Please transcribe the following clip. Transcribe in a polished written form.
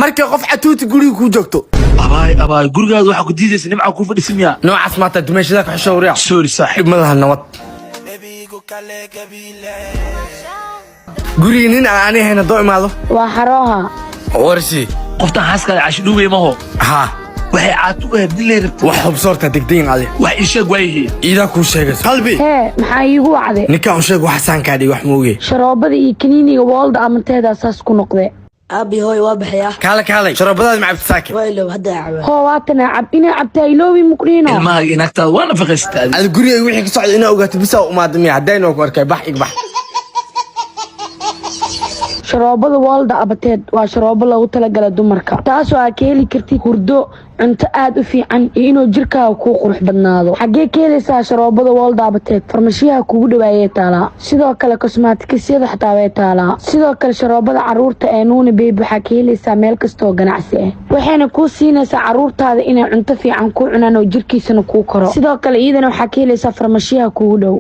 markay qof catuuti guriga ku joogto abaay gurigaada waxa ku diidaysa nimca ku fadhiismiya noocaas maanta dumeeshada ka xishowriya sorry saaxiib madaha nabad guriga nin aan ahayna doo imaado waa xarooha warsi qoftan xaaskada cashi dhuubay maho ha waxay aad u eebdilay rabto wax hubsoorta degdegin ade wax isheeg waayay ida ku sheegay qalbi maxaa iigu wacday ninka sheeg wax saan ka dhig wax mooge sharoobada iyo kaniiniga walda amanteeda saas ku noqday abi hooy waa baxaya kaalay sharoobadaad ma cabta saaki waa ilaa hadda caba waatana cab ina cabtaa iloobi muqriino ilmaha inagtaada waa nafaqaystaa ad guriga wixii ka socda ina ogaato bisa u maadamiya hadayna ku arkay bax igbax sharoobada walda abateed waa sharoobo lagu talagalay dumarka taasoo aad ka heli kartid hurdo cunto aad u fiican iyo inuu jirkaaga ku qurux badnaado xagee ka helaysaa sharoobada walda abateed farmashiyaha kugu dhawaayay taalaa sidoo kale kosmaatikisyada xataa way taalaa sidoo kale sharoobada caruurta ee nuuna beebi waxaa ka helaysaa meel kastoo ganacsi ah waxayna kuu siinaysaa caruurtaada inay cunto fiican ku cunaan oo jirkiisana kuu koro sidoo kale iyadana waxaa ka helaysaa farmashiyaha kugu dhow